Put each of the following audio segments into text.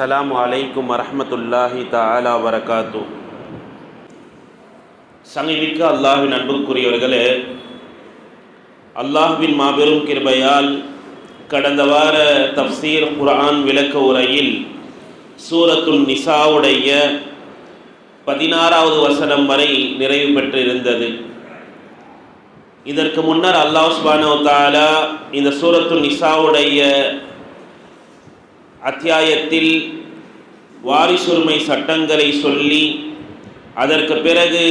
அஸ்ஸலாமு அலைக்கும் வரஹ்மத்துல்லாஹி தஆலா வபரகாத்து. சங்கைமிக்க அல்லாஹ்வின் அன்புக்குரியவர்களே, அல்லாஹ்வின் மாபெரும் கிருபையால் கடந்த வார தஃப்சீர் குர்ஆன் விளக்க உரையில் சூரத்துன் நிசாவுடைய 16வது வசனம் வரை நிறைவு பெற்று இருந்தது. இதற்கு முன்னர் அல்லாஹ் சுப்ஹானஹு வ தஆலா இந்த சூரத்துன் நிசாவுடைய அத்தியாயத்தில் வாரிசுரிமை சட்டங்களை சொல்லி, அதற்கு பிறகு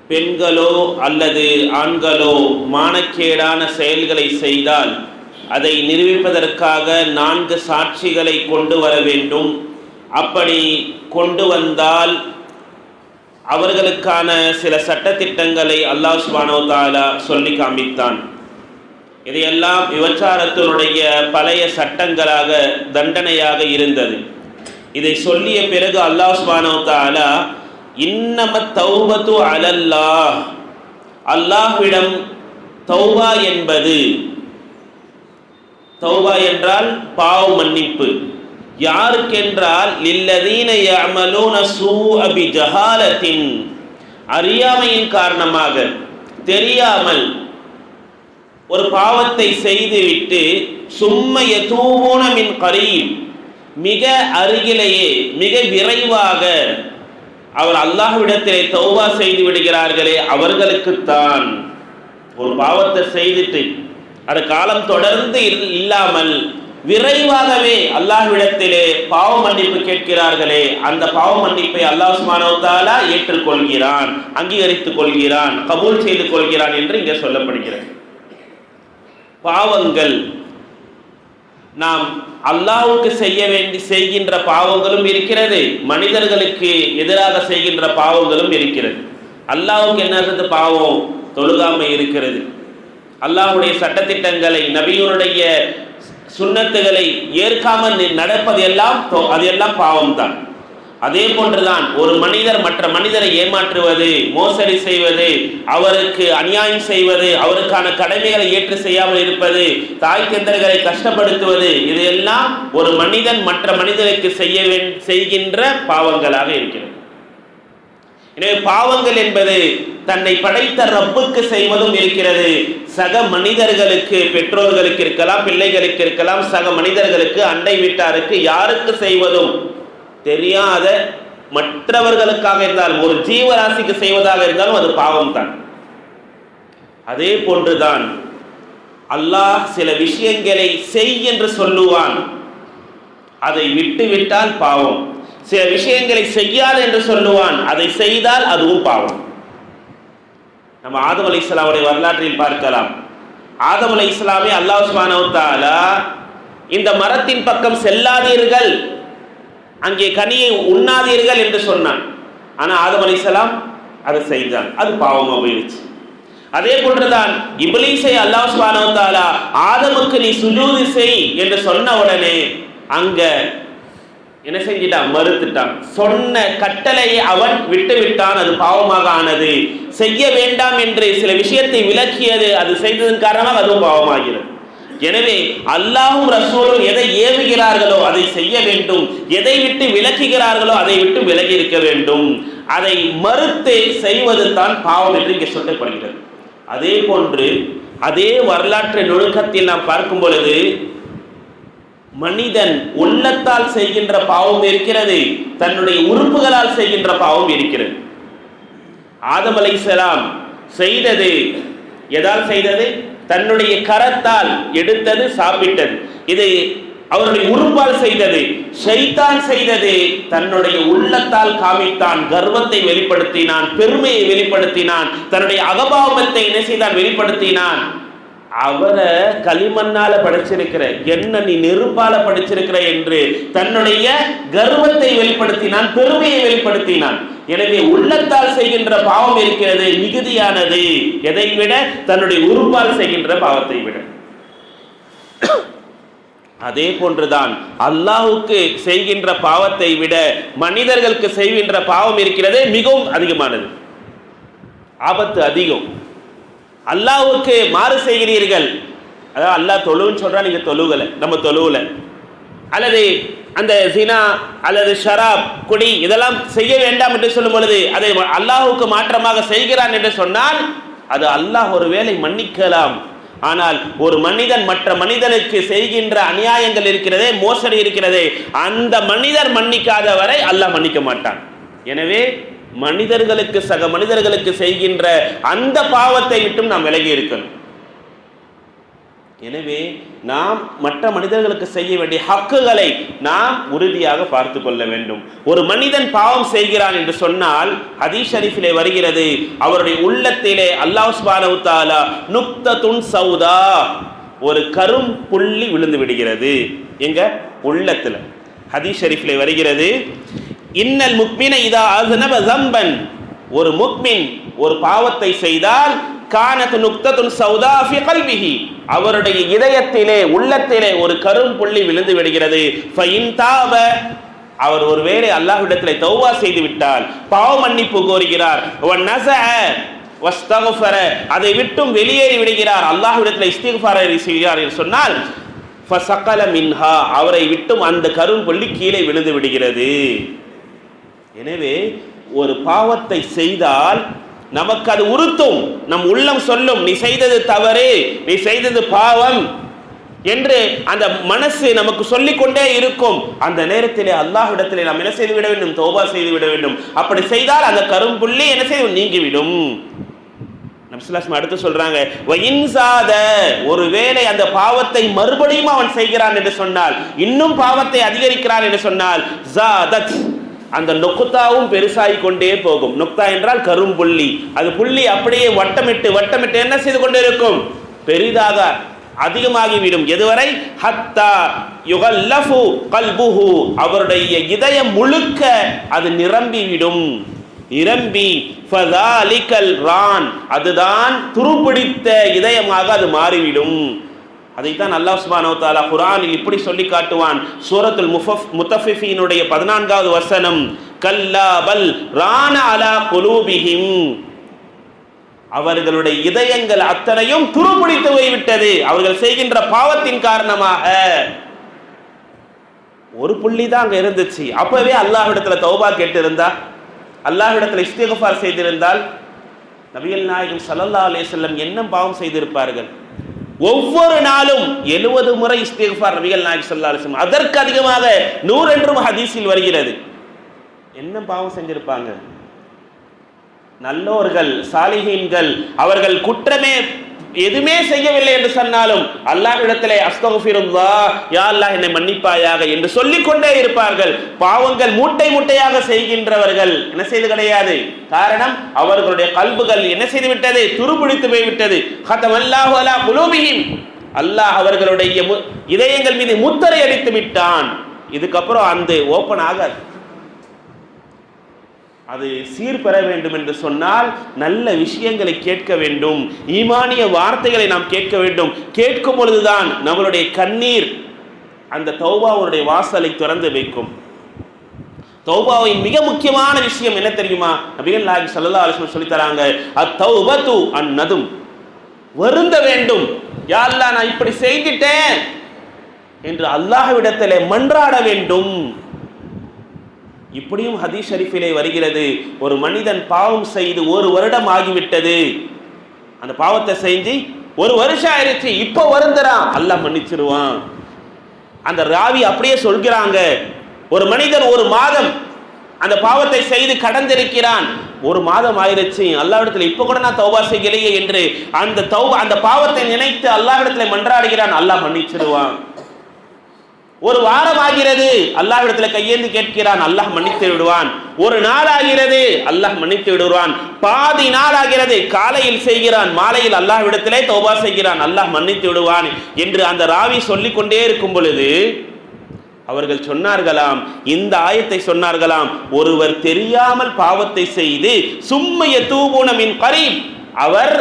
பெண்களோ அல்லது ஆண்களோ மானக்கேடான செயல்களை செய்தால் அதை நிரூபிப்பதற்காக 4 சாட்சிகளை கொண்டு வர வேண்டும். அப்படி கொண்டு வந்தால் அவர்களுக்கான சில சட்டத்திட்டங்களை அல்லாஹ் சுப்ஹானஹு வ தஆலா சொல்லி காண்பித்தான். இதையெல்லாம் விபச்சாரத்தினுடைய பழைய சட்டங்களாக தண்டனையாக இருந்தது. இதை சொல்லிய பிறகு அல்லாஹ் சுப்ஹானஹு வ தஆலா இன்னமத் தௌபத்து அலல்லாஹ், அல்லாஹ்விடம் தௌபா என்பது, தௌபா என்றால் பாவ மன்னிப்பு. யாருக்கென்றால் லில்லதீன யஅமலூன ஸூஅ பிஜஹாலத்தின், அறியாமையின் காரணமாக தெரியாமல் ஒரு பாவத்தை செய்துவிட்டு சும்ம யதூபூன மின் கரீப், மிக அருகிலேயே மிக விரைவாக அவர் அல்லாஹ்விடத்திலே தௌபா செய்து விடுகிறார்களே அவர்களுக்குத்தான். ஒரு பாவத்தை செய்துட்டு அது காலம் தொடர்ந்து இல்லாமல் விரைவாகவே அல்லாஹ்விடத்திலே பாவ மன்னிப்பு கேட்கிறார்களே, அந்த பாவ மன்னிப்பை அல்லாஹ் சுப்ஹானஹு வ தஆலா ஏற்றுக்கொள்கிறான், அங்கீகரித்துக் கொள்கிறான், கபூல் செய்து கொள்கிறான் என்று இங்கே சொல்லப்படுகிறது. பாவங்கள் நாம் அல்லாஹ்வுக்கு செய்கின்ற பாவங்களும் இருக்கிறது, மனிதர்களுக்கு எதிராக செய்கின்ற பாவங்களும் இருக்கிறது. அல்லாஹ்வுக்கு என்ன பாவம்? தொழுகாமை இருக்கிறது. அல்லாஹ்வுடைய சட்டத்திட்டங்களை, நபியுடைய சுன்னத்துகளை ஏற்காமல் நடப்பது எல்லாம் அதெல்லாம் பாவம்தான். அதே போன்றுதான் ஒரு மனிதர் மற்ற மனிதரை ஏமாற்றுவது, மோசடி செய்வது, அவருக்கு அநியாயம் செய்வது, அவருக்கான கடமைகளை ஏற்று செய்யாமல் இருப்பது, தாய் தந்தையர்களை கஷ்டப்படுத்துவது, இதெல்லாம் ஒரு மனிதன் மற்ற மனிதருக்கு செய்கின்ற பாவங்களாக இருக்கிறது. எனவே பாவங்கள் என்பது தன்னை படைத்த ரப்புக்கு செய்வதும் இருக்கிறது, சக மனிதர்களுக்கு, பெற்றோர்களுக்கு இருக்கலாம், பிள்ளைகளுக்கு இருக்கலாம், சக மனிதர்களுக்கு, அண்டை வீட்டாருக்கு, யாருக்கு செய்வதும், தெரியாத மற்றவர்களுக்காக இருந்தாலும், ஒரு ஜீவராசிக்கு செய்வதாக இருந்தாலும் அது பாவம் தான். அதே போன்றுதான் அல்லாஹ் சில விஷயங்களை செய் என்று சொல்லுவான், அதை விட்டுவிட்டால் பாவம். சில விஷயங்களை செய்யாது என்று சொல்லுவான், அதை செய்தால் அதுவும் பாவம். நம்ம ஆதம் அலைஹிஸ்ஸலாமுடைய வரலாற்றில் பார்க்கலாம். ஆதம் அலைஹிஸ்ஸலாமை அல்லாஹ் சுப்ஹானஹு வ தஆலா இந்த மரத்தின் பக்கம் செல்லாதீர்கள், அங்கே கனியை உண்ணாதீர்கள் என்று சொன்னான். ஆனால் ஆதம் அலைஹிஸ்ஸலாம் அதை செய்தான், அது பாவமாக போயிடுச்சு. அதே போன்றுதான் இப்லீஸை அல்லாஹ் சுப்ஹானஹு வ தஆலா ஆதமுக்கு நீ சுஜூது செய் என்று சொன்ன உடனே அங்க என்ன செஞ்சிட்டான்? மறுத்துட்டான். சொன்ன கட்டளையை அவன் விட்டுவிட்டான், அது பாவமாக ஆனது. செய்ய வேண்டாம் என்று சில விஷயத்தை விலக்கியது, அது செய்ததன் காரணமாக அதுவும் பாவமாகிறது. எனவே அல்லாஹ்வும் ரசூலும் எதை ஏவுகிறார்களோ அதை செய்ய வேண்டும், எதை விட்டு விலக்குகிறார்களோ அதை விட்டு விலகி இருக்க வேண்டும். அதை மறுத்து செய்வது தான் பாவம் என்று இங்கே சொல்லப்படுகிறது. அதே போன்று அதே வரலாற்று நுணுக்கத்தில் நாம் பார்க்கும் பொழுது மனிதன் உள்ளத்தால் செய்கின்ற பாவம் இருக்கிறது, தன்னுடைய உறுப்புகளால் செய்கின்ற பாவம் இருக்கிறது. ஆதம் அலைஹிஸ்ஸலாம் செய்தது எதால் செய்தது? தன்னுடைய கரத்தால் எடுத்தது, சாப்பிட்டது. இது அவருடைய உறுப்பால் செய்தது. ஷைத்தான் செய்தது தன்னுடைய உள்ளத்தால் காமித்தான், கர்வத்தை வெளிப்படுத்தினான், பெருமையை வெளிப்படுத்தினான், தன்னுடைய அகபாவத்தை என்ன செய்தான்? வெளிப்படுத்தினான். அவரை களிமண்ணால படைச்சிருக்கிற என்ன, நீ நெருப்பால படைச்சிருக்கிற என்று தன்னுடைய கர்வத்தை வெளிப்படுத்தினான், பெருமையை வெளிப்படுத்தினான். எனவே உள்ளத்தால் செய்கின்ற பாவம் இருக்கிறது மிகுதியானது, எதை விட? தன்னுடைய உறுப்பால் செய்கின்ற பாவத்தை விட. அதே போன்றுதான் அல்லாஹ்வுக்கு செய்கின்ற பாவத்தை விட மனிதர்களுக்கு செய்கின்ற பாவம் இருக்கிறது மிகவும் அதிகமானது, ஆபத்து அதிகம். அல்லாஹ்வுக்கு மாறு செய்கிறீர்கள், அதாவது அல்லாஹ் தொழுன்னு சொல்றா, நீங்க தொழுகலை, நம்ம தொழுவல, அல்லது அந்த ஜினா அல்லது ஷராப் குடி இதெல்லாம் செய்ய வேண்டாம் என்று சொல்லும் பொழுது அதை அல்லாஹ்வுக்கு மாற்றமாக செய்கிறான் என்று சொன்னால் அது அல்லாஹ் ஒரு வேளை மன்னிக்கலாம். ஆனால் ஒரு மனிதன் மற்ற மனிதனுக்கு செய்கின்ற அநியாயங்கள் இருக்கிறதே, மோசடி இருக்கிறதே, அந்த மனிதர் மன்னிக்காத வரை அல்லாஹ் மன்னிக்க மாட்டான். எனவே மனிதர்களுக்கு சக மனிதர்களுக்கு செய்கின்ற அந்த பாவத்தை விட்டும் நாம் விலகி இருக்கணும். எனவே நாம் மற்ற மனிதர்களுக்கு செய்ய வேண்டிய ஹக்குகளை நாம் உறுதியாக பார்த்து கொள்ள வேண்டும். ஒரு மனிதன் பாவம் செய்கிறான் என்று சொன்னால் ஹதீஸ் ஷரீஃபிலே வருகிறது, அவருடைய உள்ளத்திலே அல்லாஹ் சுப்ஹானஹு வ தஆலா நுக்தத்துன் சௌதா, ஒரு கரும் புள்ளி விழுந்து விடுகிறது. எங்க உள்ளத்துல. ஹதீஸ் ஷரீஃபிலே வருகிறது, இன்னல் முக்மின இதா அஸ்னப ஸம்பன், ஒரு முக்மின் ஒரு பாவத்தை செய்தால் கானத் நுக்தத்துன் சௌதா ஃபி கல்பிஹி, அவருடைய இதயத்திலே உள்ளத்திலே ஒரு கரும் புள்ளி விழுந்து விடுகிறது. ஃபஇன் தாப, அவர் ஒருவேளை அல்லாஹ்விடத்திலே தௌபா செய்து விட்டால், பாவ மன்னிப்பு கோருகிறார், வ நஸஅ வஸ்தக்ஃபர, அதை விட்டும் வெளியேறி விடுகிறார், அல்லாஹ்விடத்திலே இஸ்திக்ஃபார் செய்கிறார் என்று சொன்னால் ஃபஸகல மின்ஹா, அவரை விட்டும் அந்த கரும் புள்ளி கீழே விழுந்து விடுகிறது. எனவே ஒரு பாவத்தை செய்தால் நமக்கு அது உறுத்தும், நம் உள்ளம் சொல்லும் நீ செய்தது தவறு, நீ செய்தது பாவம் என்று அந்த மனசு நமக்கு சொல்லிக்கொண்டே இருக்கும். அந்த நேரத்திலே அல்லாஹ்விடத்திலே நாம் என்ன செய்து விட வேண்டும்? தௌபா செய்து விட வேண்டும். அப்படி செய்தால் அந்த கரும்புள்ளி என்ன செய்யும்? நீங்கிவிடும். நபி ஸல்லல்லாஹு அலைஹி வஸல்லம் அடுத்து சொல்றாங்க, வஇன்சாத, ஒருவேளை அந்த பாவத்தை மறுபடியும் அவன் செய்கிறான் என்று சொன்னால், இன்னும் பாவத்தை அதிகரிக்கிறான் என்று சொன்னால், ஜாதத், அந்த நொக்குத்தாவும் பெருசாகி கொண்டே போகும். நொக்தா என்றால் கரும்புள்ளி, அது புள்ளி அப்படியே வட்டமிட்டு வட்டமிட்டு என்ன செய்து கொண்டே இருக்கும்? பெரிதாக அதிகமாகிவிடும். எதுவரை? ஹத்தா யுகல்லஃபு கல்புஹு, அவருடைய இதயம் முழுக்க அது நிரம்பிவிடும். நிரம்பி ஃபதாலிகல் ரான், அதுதான் துருப்பிடித்த இதயமாக அது மாறிவிடும். அதைத்தான் அல்லாஹ் சுப்ஹானஹு வ தஆலா குர்ஆனில் இப்படி சொல்லி காட்டுவான். சூரத்துல் முத்தஃபிஃபீனுடைய 14வது வசனம், கல்லா பல் ரான அலா குலூபிஹிம், அவர்களுடைய இதயங்கள் அத்தனையும் துருப்பிடித்து போய்விட்டது அவர்கள் செய்கின்ற பாவத்தின் காரணமாக. ஒரு புள்ளி தான் அங்க இருந்துச்சு. அப்பவே அல்லாஹ்விடத்துல தௌபா கேட்டிருந்தா, அல்லாஹ்விடத்துல இஸ்திக்ஃபார் செய்திருந்தால் நபிகள் நாயகம் ஸல்லல்லாஹு அலைஹி வஸல்லம் என்ன பாவம் செய்திருப்பார்கள்? ஒவ்வொரு நாளும் 70 முறை இஸ்திக்ஃபார் நபிகள் நாயகம் ஸல்லல்லாஹு அலைஹி வஸல்லம், அதற்கு அதிகமாக 100 என்றும் ஹதீஸில் வருகிறது. என்ன பாவம் செஞ்சிருப்பாங்க? நல்லோர்கள் சாலிஹீன்கள் அவர்கள் குற்றமே எதுவுமே செய்யவில்லை என்று சொன்னாலும் அல்லாஹ்விடத்திலே அஸ்தக்ஃபிருல்லாஹ், யா அல்லாஹ் என்னை மன்னிப்பாயாக என்று சொல்லிக்கொண்டே இருப்பார்கள். பாவங்கள் மூட்டை மூட்டையாக செய்கின்றவர்கள் என்ன செய்து கிடையாது. காரணம், அவர்களுடைய கல்புகள் என்ன செய்து விட்டது? துருப்பிடித்து போய்விட்டது. ஹதமல்லாஹு அலா குலூபிஹிம், அல்லாஹ் அவர்களுடைய இதயங்கள் மீது முத்திரை அடித்து விட்டான். இதுக்கப்புறம் அந்த ஓப்பன் ஆகாது. அது சீர் பெற வேண்டும் என்று சொன்னால் நல்ல விஷயங்களை கேட்க வேண்டும், ஈமானிய வார்த்தைகளை நாம் கேட்க வேண்டும். கேட்கும் பொழுதுதான் நம்மளுடைய கண்ணீர் அந்த தௌபாவுடைய வாசலை திறந்து வைக்கும். தௌபாவின் மிக முக்கியமான விஷயம் என்ன தெரியுமா? நபிகள் நாயகம் ஸல்லல்லாஹு அலைஹி வஸல்லம் சொல்லி தராங்க, அத்தௌபத்து அந்நதும், வருந்த வேண்டும். யா அல்லாஹ் நான் இப்படி செய்துட்டேன் என்று அல்லாஹ்விடத்திலே மன்றாட வேண்டும். இப்படியும் ஹதீஸ் ஷரீஃபிலே வருகிறது, ஒரு மனிதன் பாவம் செய்து 1 வருடம் ஆகிவிட்டது, அந்த பாவத்தை செஞ்சு 1 வருஷம் ஆயிடுச்சு, இப்போ வருந்துறான், அல்லாஹ் மன்னிச்சிருவான். அந்த ராவி அப்படியே சொல்கிறாங்க, ஒரு மனிதன் 1 மாதம் அந்த பாவத்தை செய்து கடந்திருக்கிறான், 1 மாதம் ஆயிடுச்சு, அல்லாஹ்விடத்தில் இப்போ கூட நான் தௌபா செய்யலையே என்று அந்த பாவத்தை நினைத்து அல்லாஹ்விடத்தில் மன்றாடுகிறான், அல்லாஹ் மன்னிச்சிருவான். 1 வாரம் ஆகிறது, அல்லாஹ்விடத்தில் கையேந்தி கேட்கிறான், அல்லாஹ் மன்னித்து விடுவான். 1 நாள் ஆகிறது, அல்லாஹ் மன்னித்து விடுவான். பாதி நாள் ஆகிறது, காலையில் செய்கிறான், மாலையில் அல்லாஹ்விடத்திலே தௌபா செய்கிறான், அல்லாஹ் மன்னித்து விடுவான் என்று அந்த ராவி சொல்லிக் கொண்டே இருக்கும் பொழுது அவர்கள் சொன்னார்களாம், இந்த ஆயத்தை சொன்னார்களாம், ஒருவர் தெரியாமல் பாவத்தை செய்து சும்மைய தூபூன மின் கரீப், அவர்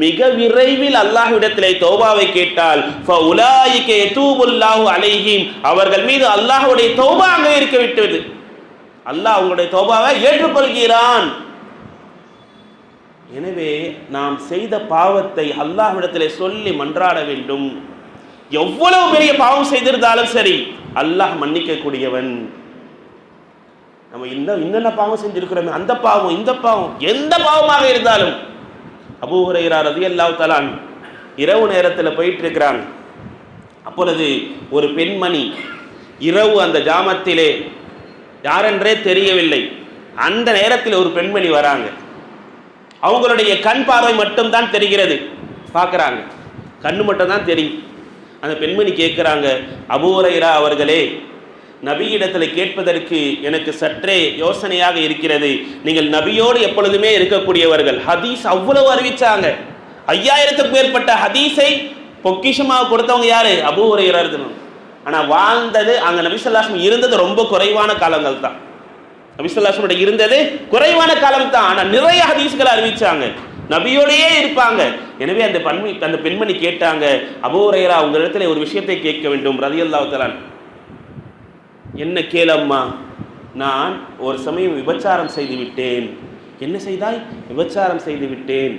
மிக விரைவில் அல்லாஹ்விடத்திலே தௌபாவை கேட்டால் ஃபஉலாயிக யதூபுல்லாஹு அலைஹிம், அவர்கள் மீது அல்லாஹ்வுடைய தௌபா அங்கே இருக்க விட்டது, அல்லாஹ் அவங்களுடைய தௌபாவை ஏற்றுக்கொள்கிறான். எனவே நாம் செய்த பாவத்தை அல்லாஹ்விடத்திலே சொல்லி மன்றாட வேண்டும். எவ்வளவு பெரிய பாவம் செய்திருந்தாலும் சரி அல்லாஹ் மன்னிக்க கூடியவன். நம்ம இன்னென்ன பாவம் செஞ்சிருக்கிறோமே, அந்த பாவம் இந்த பாவம் எந்த பாவமாக இருந்தாலும். அபூ ஹுரைரா ரலியல்லாஹு தஆலா இரவு நேரத்தில் போயிட்டு இருக்கிறாங்க. அப்பொழுது ஒரு பெண்மணி இரவு அந்த ஜாமத்திலே யாரென்றே தெரியவில்லை. அந்த நேரத்தில் ஒரு பெண்மணி வராங்க. அவங்களுடைய கண் பார்வை மட்டும்தான் தெரிகிறது. பார்க்குறாங்க, கண்ணு மட்டும் தான் தெரியும். அந்த பெண்மணி கேட்குறாங்க, அபூ ஹுரைரா அவர்களே, நபியிடத்தில் கேட்பதற்கு எனக்கு சற்றே யோசனையாக இருக்கிறது. நீங்கள் நபியோடு எப்பொழுதுமே இருக்கக்கூடியவர்கள், ஹதீஸ் அவ்வளவு அறிவிச்சாங்க. 5000க்கும் மேற்பட்ட ஹதீஸை பொக்கிஷமாக கொடுத்தவங்க யாரு? அபூ ஹுரைரா. ஆனால் வாழ்ந்தது அங்கே நபி ஸல்லல்லாஹு அலைஹி வஸல்லம் இருந்தது ரொம்ப குறைவான காலங்கள் தான். நபி ஸல்லல்லாஹு அலைஹி வஸல்லம் இருந்தது குறைவான காலம் தான். ஆனால் நிறைய ஹதீஸ்களை அறிவிச்சாங்க, நபியோடையே இருப்பாங்க. எனவே அந்த பெண்மணி கேட்டாங்க, அபூ ஹுரைரா உங்களிடத்தில் ஒரு விஷயத்தை கேட்க வேண்டும் ரலியல்லாஹு தஆலா. என்ன கேளம்மா? நான் ஒரு சமயம் விபச்சாரம் செய்து விட்டேன். என்ன செய்தாய்? விபச்சாரம் செய்து விட்டேன்.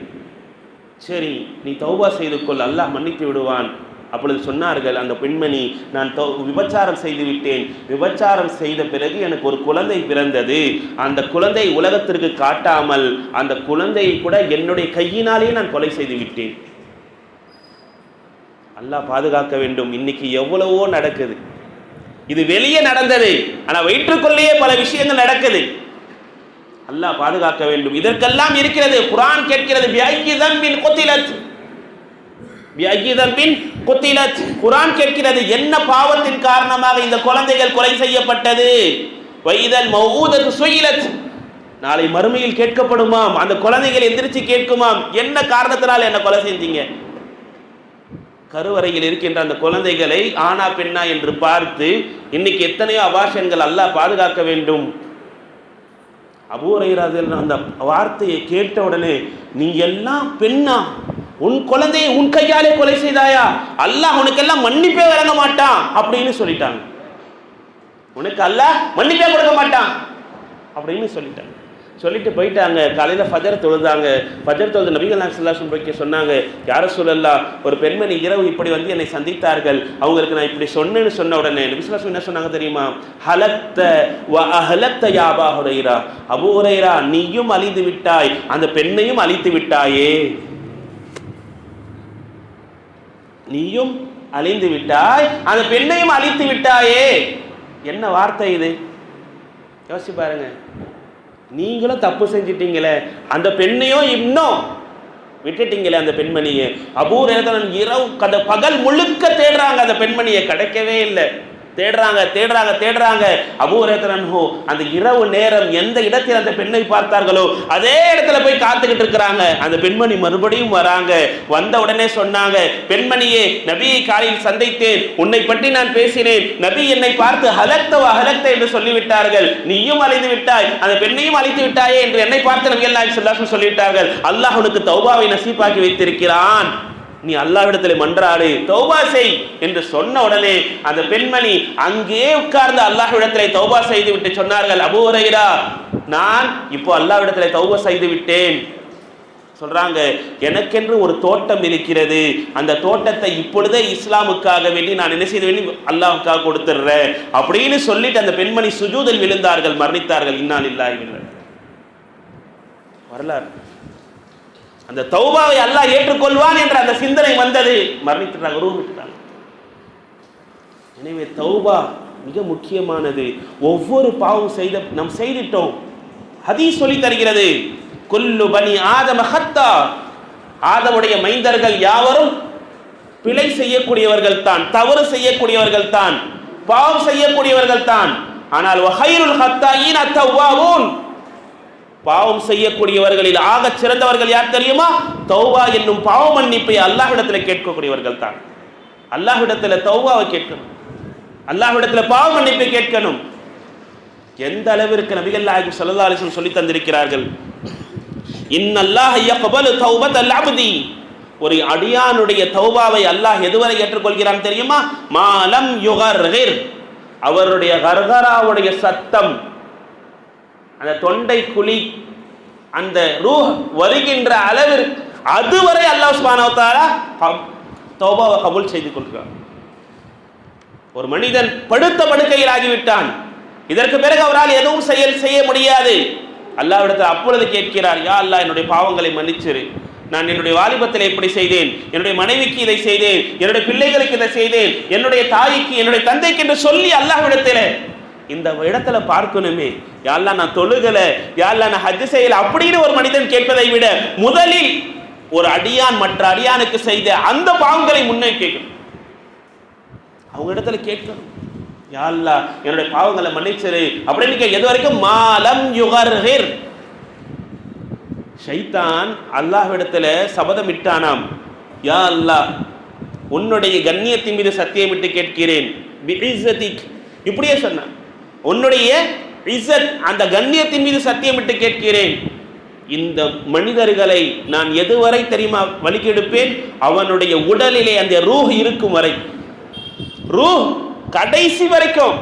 சரி, நீ தௌபா செய்து கொள், அல்லாஹ் மன்னித்து விடுவான். அப்பொழுது சொன்னார்கள் அந்த பெண்மணி, நான் விபச்சாரம் செய்து விட்டேன். விபச்சாரம் செய்த பிறகு எனக்கு ஒரு குழந்தை பிறந்தது. அந்த குழந்தை உலகத்திற்கு காட்டாமல் அந்த குழந்தையை கூட என்னுடைய கையினாலேயே நான் கொலை செய்து விட்டேன். அல்லாஹ் பாதுகாக்க வேண்டும். இன்னைக்கு எவ்வளவோ நடக்குது. இது வெளியே நடந்தது, ஆனால் வயிற்றுக்குள்ளேயே பல விஷயங்கள் நடக்குது. அல்லாஹ் பாதுகாக்க வேண்டும். இதற்கெல்லாம் இருக்கிறது குர்ஆன் கேட்கிறது, பிஐயி தம்பின் குத்திலத், பிஐயி தம்பின் குத்திலத். குர்ஆன் கேட்கிறது, என்ன பாவத்தின் காரணமாக இந்த குழந்தைகள் கொலை செய்யப்பட்டது? வைதல் மௌஊதத்து சுயிலத், நாளை மறுமையில் கேட்கப்படுமாம். அந்த குழந்தைகள் எந்திரிச்சு கேட்குமாம், என்ன காரணத்தினால் என்ன கொலை செஞ்சீங்க? கருவறையில் இருக்கின்ற அந்த குழந்தைகளை ஆனா பெண்ணா என்று பார்த்து இன்னைக்கு எத்தனையோ அபாஷன்கள். அல்லாஹ் பாதுகாக்க வேண்டும். அபூ ஹுரைரா அந்த வார்த்தையை கேட்ட உடனே, நீ எல்லாம் பெண்ணா? உன் குழந்தையை உன் கையாலே கொலை செய்தாயா? அல்லாஹ் உனக்கெல்லாம் மன்னிப்பே வழங்க மாட்டான் அப்படின்னு சொல்லிட்டாங்க. உனக்கு அல்லாஹ் மன்னிப்பே கொடுக்க மாட்டான் அப்படின்னு சொல்லிட்டாங்க. சொல்லிட்டு போயிட்டாங்க. காலையில் ஃபஜர் தொழுதாங்க. ஃபஜர் தொழுது நபிகள் நாயகம் ஸல்லல்லாஹு அலைஹி வஸல்லம் சொன்னாங்க, யா ரசூலல்லாஹ், ஒரு பெண்மணி இரவு இப்படி வந்து என்னை சந்தித்தார்கள். அவங்களுக்கு நான் இப்படி சொன்னேன்னு சொன்ன உடனே நபி ஸல்லல்லாஹு அலைஹி வஸல்லம் என்ன சொன்னாங்க தெரியுமா? ஹலக்த வ அஹலக்த யா அபூ ஹுரைரா, அபூ ஹுரைரா நீயும் அழிந்து விட்டாய், அந்த பெண்ணையும் அழித்து விட்டாயே. நீயும் அழிந்து விட்டாய், அந்த பெண்ணையும் அழித்து விட்டாயே. என்ன வார்த்தை இது? யோசிச்சு பாருங்க. நீங்களும் தப்பு செஞ்சிட்டீங்களே, அந்த பெண்ணையும் இன்னும் விட்டுட்டீங்களே அந்த பெண்மணியை. அபூ ஹுரைரா இரவு பகல் முழுக்க தேடுறாங்க, அந்த பெண்மணியை கிடைக்கவே இல்லை. தேடுறாங்க. அபூ ஹுரைரா அந்த இரவு நேரம் எந்த இடத்தில் அந்த பெண்ணை பார்த்தார்களோ அதே இடத்துல போய் காத்துக்கிட்டு இருக்கிறாங்க. அந்த பெண்மணி மறுபடியும் வராங்க. வந்த உடனே சொன்னாங்க, பெண்மணியே, நபியை காலையில் சந்தித்தேன், உன்னை பற்றி நான் பேசினேன். நபி என்னை பார்த்து ஹலக்த என்று சொல்லிவிட்டார்கள். நீயும் அழிந்து விட்டாய், அந்த பெண்ணையும் அழித்து விட்டாயே என்று என்னை பார்த்து நபிகள் நாயகம் ஸல்லல்லாஹு அலைஹி வஸல்லம் சொல்லிவிட்டார்கள். அல்லாஹ் உனக்கு தௌபாவை நசீபாக்கி வைத்திருக்கிறான், நீ அல்லாஹ்விடத்தில் மன்றாடு, தௌபா செய் என்று சொன்ன உடனே அந்த பெண்மணி அங்கே உட்கார்ந்து அல்லாஹ்விடத்தில் தௌபா செய்து விட்டு சொன்னார்கள், அபூ ஹுரைரா, நான் இப்போ அல்லாஹ்விடத்தில் தௌபா செய்து விட்டேன். சொல்றாங்க, எனக்கென்று ஒரு தோட்டம் இருக்கிறது, அந்த தோட்டத்தை இப்பொழுதே இஸ்லாமுக்காக வேண்டி நான் என்ன செய்து வேண்டி அல்லாஹ்வுக்காக கொடுத்துடுறேன் அப்படின்னு சொல்லிட்டு அந்த பெண்மணி சுஜூதில் விழுந்தார்கள், மரணித்தார்கள். இன்னா லில்லாஹி வ இன்னா இலைஹி வரலாறு. அந்த தௌபாவை அல்லாஹ் ஏற்றுக்கொள்வான் என்ற அந்த சிந்தனை வந்தது, மரணித்துட்டாங்க, ரூமிட்டாங்க. எனவே தௌபா மிக முக்கியமானது. ஒவ்வொரு பாவம் நாம் செய்துட்டோம். ஹதீஸ் சொல்லி தருகிறது, குல்லு பனி ஆதம ஹத்தா, ஆதமுடைய மைந்தர்கள் யாவரும் பிழை செய்யக்கூடியவர்கள் தான், தவறு செய்யக்கூடியவர்கள் தான், பாவம் செய்யக்கூடியவர்கள் தான். ஆனால் வஹைருல் ஹத்தாயின் அத்தவ்வாவூன், பாவம் செய்யக்கூடியவர்களில் ஆக சிறந்தவர்கள் யார் தெரியுமா? தௌபா என்னும் பாவ மன்னிப்பை அல்லாஹ்விடத்தில் கேட்கக்கூடியவர்கள் தான். அல்லாஹ்விடத்தில் தௌபாவை கேட்கணும், அல்லாஹ்விடத்தில் பாவ மன்னிப்பை கேட்கணும். எந்த அளவிற்கு நபிகள் நாயகம் ஸல்லல்லாஹு அலைஹி வஸல்லம் சொல்லி தந்திருக்கிறார்கள், இன்னல்லாஹ யக்பலு தௌபத்தல் அப்தி, ஒரு அடியானுடைய தௌபாவை அல்லாஹ் எதுவரை ஏற்றுக்கொள்கிறான் தெரியுமா? மாலம் யுகர்கிர், அவருடைய கர்கராவுடைய சத்தம், அந்த தொண்டை குழி, அந்த ரூஹ் வருகின்ற அளவிற்கு அதுவரை அல்லாஹ் சுப்ஹானஹு வ தஆலா தௌபாவை கபூல் செய்து கொள்கிறார். ஒரு மனிதன் படுத்த படுக்கையில் ஆகிவிட்டான். இதற்கு பிறகு அவரால் எதுவும் செய்ய முடியாது. அல்லாஹ்விடத்தில் அப்பொழுது கேட்கிறார், யா அல்லாஹ், என்னுடைய பாவங்களை மன்னிச்சிரு. நான் என்னுடைய வாலிபத்தில் இப்படி செய்தேன், என்னுடைய மனைவிக்கு இதை செய்தேன், என்னுடைய பிள்ளைகளுக்கு இதை செய்தேன், என்னுடைய தாய்க்கு என்னுடைய தந்தைக்கு என்று சொல்லி அல்லாஹ்விடத்தில் இந்த இடத்துல பார்க்கணுமே. யா அல்லாஹ், நான் தொழுகல, யா அல்லாஹ் நான் ஹஜ் செய்யல அப்படின்னு ஒரு மனிதன் கேட்பதை விட முதலில் ஒரு அடியான் மற்ற அடியானுக்கு செய்த அந்த பாவங்களை முன்னே கேட்கணும். அவங்க இடத்துல கேட்கணும், யா அல்லாஹ் என்னுடைய பாவங்களை மன்னிச்சிரு அப்படின்னு. எது வரைக்கும் மாலம் யுகர்ஹிர், ஷைத்தான் அல்லாஹ்விடத்துல சபதம் இட்டானாம், யா அல்லாஹ் உன்னுடைய கண்ணியத்தின் மீது சத்தியமிட்டு கேட்கிறேன், பிஇஸ்ஸதிக், இப்படியே சொன்னான், உன்னுடைய இஸ்ஸத் அந்த கண்ணியத்தின் மீது சத்தியமிட்டு கேட்கிறேன், இந்த மனிதர்களை நான் எதுவரை தெரியுமா வலிக்கெடுப்பேன், அவனுடைய உடலிலே அந்த ரூஹ் இருக்கும் வரை, ரூஹ் கடைசி வரைக்கும்.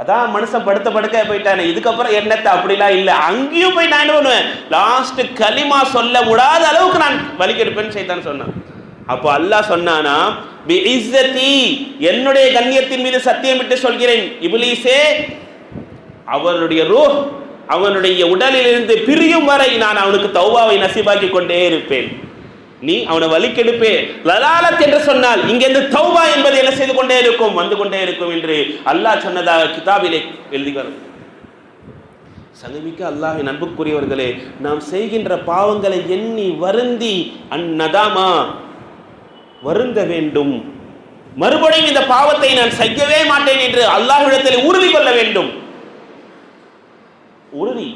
அதான் மனுஷன் படுத்த படுக்க போயிட்டானே, இதுக்கப்புறம் என்னத்த அப்படிலாம் இல்லை, அங்கேயும் போய் நான் என்ன பண்ணுவேன், லாஸ்ட் கலிமா சொல்ல விடாத அளவுக்கு நான் வலிக்கெடுப்பேன்னு சைத்தான் சொன்னான். அப்போ அல்லாஹ் சொன்னானா, பிஇஸ்ஸதி, என்னுடைய கண்ணியத்தின் மீது சத்தியமிட்டு சொல்கிறேன், இப்லீஸே அவனுடைய ரூஹ் அவனுடைய உடலிலிருந்து பிரியும் வரை நான் அவனுக்கு தௌபாவை நசீபாக்கி கொண்டே இருப்பேன். நீ அவனை வலிக்கெடுப்பே. லலாலத் என்று சொன்னால் இங்கிருந்து தௌபா என்பது என்ன செய்து கொண்டே இருக்கும், வந்து கொண்டே இருக்கும் என்று அல்லாஹ் சொன்னதாக கிதாபிலே எழுதுகிறார். சங்கமிக்க அல்லாஹ்வின் அன்புக்குரியவர்களே, நாம் செய்கின்ற பாவங்களை எண்ணி வருந்தி அந்நதாமா வருந்த வேண்டும். மறுபடியும் இந்த பாவத்தை நான் செய்யவே மாட்டேன் என்று அல்லாஹ்விடத்தில் உறுதி கொள்ள வேண்டும். உறுதி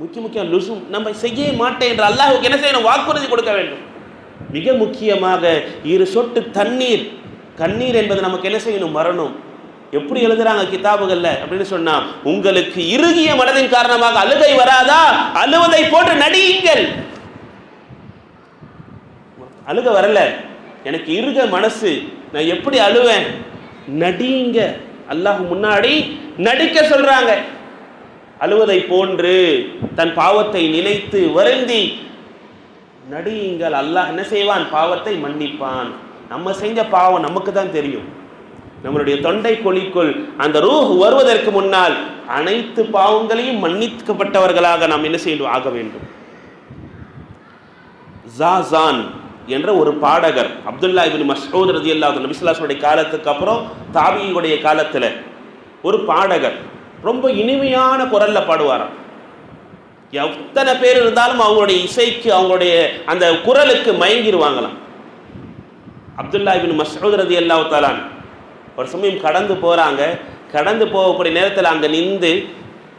முக்கியம். லுசும், நம்ம செய்ய மாட்டேன் என்று அல்லாஹ்வுக்கு என்ன செய்யணும், வாக்குறுதி கொடுக்க வேண்டும். மிக முக்கியமாக 2 சொட்டு தண்ணீர், கண்ணீர் என்பது நமக்கு என்ன செய்யணும், மரணம். எப்படி எழுதுறாங்க கிதாபுகள்ல அப்படின்னு சொன்னா, உங்களுக்கு இறுகிய மனதின் காரணமாக அழுகை வராதா, அழுவதை போட்டு நடியுங்கள். அழுக வரல, எனக்கு இறுக மனசு, நான் எப்படி அழுவேன், நடியுங்க. அல்லாஹ் முன்னாடி நடிக்க சொல்றாங்க. அழுவதை போன்று தன் பாவத்தை நினைத்து வருந்தி நடியுங்கள். அல்லாஹ் என்ன செய்வான், பாவத்தை மன்னிப்பான். நம்ம செஞ்ச பாவம் நமக்கு தான் தெரியும். நம்மளுடைய தொண்டை குழிக்குள் அந்த ரூஹ் வருவதற்கு முன்னால் அனைத்து பாவங்களையும் மன்னிக்கப்பட்டவர்களாக நாம் என்ன செய்ய ஆக வேண்டும். ஜாசான் என்ற ஒரு பாடகர், அப்துல்லா இப்னு மஸ்ஊத் ரலியல்லாஹு அன்ஹு, நபி ஸல்லல்லாஹு அலைஹி காலத்துக்கு அப்புறம் தாபிஈனுடைய காலத்துல ஒரு பாடகர், ரொம்ப இனிமையான குரல்ல பாடுவாராம். எத்தனை பேர் இருந்தாலும் அவங்களுடைய இசைக்கு, அவங்களுடைய அந்த குரலுக்கு மயங்கிடுவாங்களாம். அப்துல்லா இப்னு மஸ்ஊத் ரலியல்லாஹு தஆலா ஒரு சமயம் கடந்து போறாங்க. கடந்து போகக்கூடிய நேரத்தில் அங்கே நின்று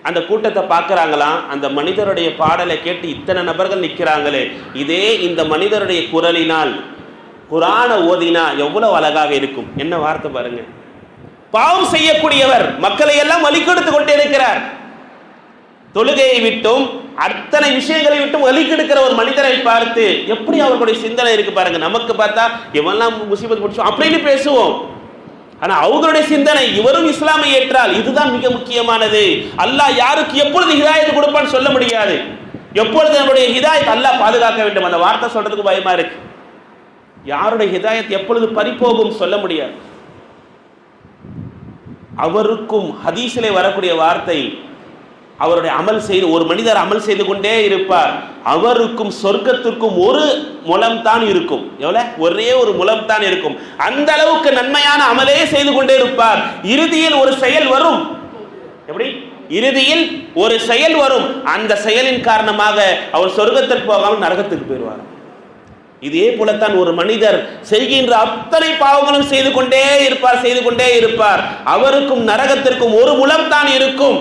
அந்த கூட்டத்தை பார்க்குறாங்களாம். அந்த மனிதருடைய பாடலை கேட்டு இத்தனை நபர்கள் நிற்கிறாங்களே, இதே இந்த மனிதருடைய குரலினால் குர்ஆனை ஓதினா எவ்வளவு அழகாக இருக்கும். என்ன வார்த்தை பாருங்க. பாவம் செய்யக்கூடியவர் மக்களை எல்லாம் வலிக்கெடுத்து கொண்டே இருக்கிறார். தொழுகையை விட்டும் அத்தனை விஷயங்களை விட்டும் வலிக்கெடுக்கிற ஒரு மனிதரை பார்த்து எப்படி அவர்களுடைய சிந்தனை இருக்கு பாருங்க. நமக்கு பார்த்தா இவெல்லாம் முசீபத் முடிச்சோம் அப்படின்னு பேசுவோம். ஆனா அவங்களுடைய சிந்தனை, இவரும் இஸ்லாமை ஏற்றால் இதுதான் மிக முக்கியமானது. அல்லாஹ் யாருக்கு எப்பொழுது ஹிதாயத் கொடுப்பான்னு சொல்ல முடியாது. எப்பொழுது நம்முடைய ஹிதாயத் அல்லாஹ் பாதுகாக்க வேண்டும். அந்த வார்த்தை சொல்றதுக்கு பயமா இருக்கு. யாருடைய ஹிதாயத் எப்பொழுது பறிபோகும் சொல்ல முடியாது. அவருக்கும் ஹதீஸிலே வரக்கூடிய வார்த்தை, அவருடைய அமல் செய்து, ஒரு மனிதர் அமல் செய்து கொண்டே இருப்பார், அவருக்கும் சொர்க்கத்திற்கும் ஒரு முலம் தான் இருக்கும். எவ்வளவு? ஒரே ஒரு முலம் தான் இருக்கும். அந்த அளவுக்கு நன்மையான அமலே செய்து கொண்டே இருப்பார். இறுதியில் ஒரு செயல் வரும். எப்படி? இறுதியில் ஒரு செயல் வரும். அந்த செயலின் காரணமாக அவர் சொர்க்கத்திற்கு போகாமல் நரகத்துக்கு போயிடுவார். இதே போலத்தான் ஒரு மனிதர் செய்கின்ற அத்தனை பாவங்களும் செய்து கொண்டே இருப்பார். அவருக்கும் நரகத்திற்கும் ஒரு முலம் தான் இருக்கும்.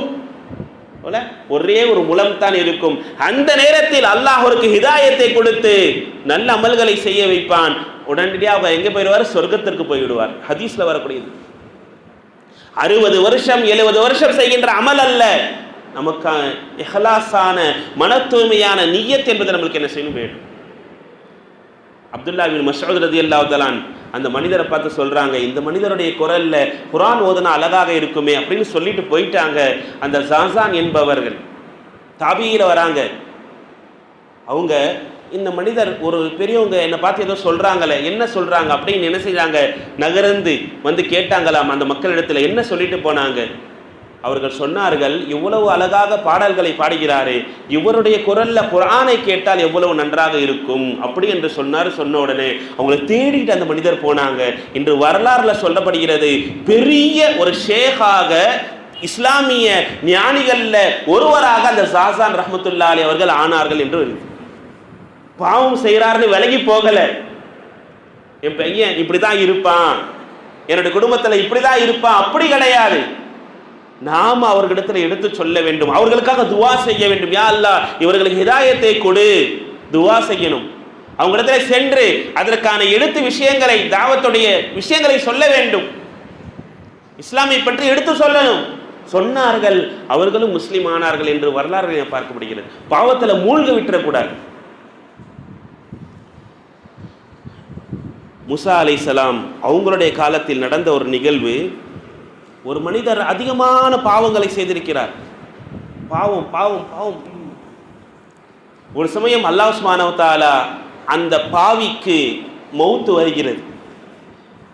ஒரே ஒரு முலம் தான் இருக்கும். அந்த நேரத்தில் அல்லாஹ் அவருக்கு ஹிதாயத்தை கொடுத்து நல்ல அமல்களை செய்ய வைப்பான். உடனடியாக எங்க போயிடுவார்? சொர்க்கத்திற்கு போய்விடுவார். ஹதீஸ்ல வரக்கூடியது. 60 வருஷம் 70 வருஷம் செய்கின்ற அமல் அல்ல, நமக்கு இஹ்லாஸான மன தூய்மையான நிய்யத் என்பது நம்மளுக்கு என்ன செய்யணும் வேண்டும். அப்துல்லா இப்னு மஸ்ஊத் ரலியல்லாஹு தஆலா அந்த மனிதரை பார்த்து சொல்றாங்க, இந்த மனிதருடைய குரல்ல குர்ஆன் ஓதுனா அழகாக இருக்குமே அப்படின்னு சொல்லிட்டு போயிட்டாங்க. அந்த ஜாசான் என்பவர்கள் தாபியில வராங்க. அவங்க இந்த மனிதர் ஒரு பெரியவங்க என்னை பார்த்து ஏதோ சொல்கிறாங்களே, என்ன சொல்கிறாங்க அப்படின்னு என்ன செய்கிறாங்க, நகர்ந்து வந்து கேட்டாங்களாம் அந்த மக்களிடத்தில். என்ன சொல்லிட்டு போனாங்க? அவர்கள் சொன்னார்கள், இவ்வளவு அழகாக பாடல்களை பாடுகிறாரு, இவருடைய குரல்ல குர்ஆனை கேட்டால் எவ்வளவு நன்றாக இருக்கும் அப்படி என்று சொன்னார். சொன்ன உடனே அவங்களை தேடிட்டு அந்த மனிதர் போனாங்க. இன்று வரலாறுல சொல்லப்படுகிறது, பெரிய ஒரு ஷேகாக இஸ்லாமிய ஞானிகள்ல ஒருவராக அந்த ஜாசான் ரஹ்மத்துல்லாஹி அலைஹி அவர்கள் ஆனார்கள் என்று. பாவம் செய்கிறாருன்னு விலகி போகல. என் பையன் இப்படிதான் இருப்பான், என்னுடைய குடும்பத்தில் இப்படிதான் இருப்பான், அப்படி கிடையாது. நாம் அவர்களிடத்தில் எடுத்து சொல்ல வேண்டும், அவர்களுக்காக துவா செய்ய வேண்டும். யா அல்லாஹ் இவர்களுக்கு ஹிதாயத்தை கொடு, துவா செய்யணும். அவங்களிடத்துல சென்று அதற்கான எடுத்து விஷயங்களை, தாவத்துடைய விஷயங்களை சொல்ல வேண்டும், இஸ்லாமை பற்றி எடுத்து சொல்லணும். சொன்னார்கள், அவர்களும் முஸ்லிம் ஆனார்கள் என்று வரலாறு பார்க்கப்படுகிறது. பாவத்தில் மூழ்க விட்டுறக்கூடாது. மூசா அலைஹிஸ்ஸலாம் அவங்களுடைய காலத்தில் நடந்த ஒரு நிகழ்வு. ஒரு மனிதர் அதிகமான பாவங்களை செய்திருக்கிறார். பாவம் பாவம் பாவம். ஒரு சமயம் அல்லாஹ் சுப்ஹானஹு வ தஆலா அந்த பாவிக்கு மௌத்து வருகிறது.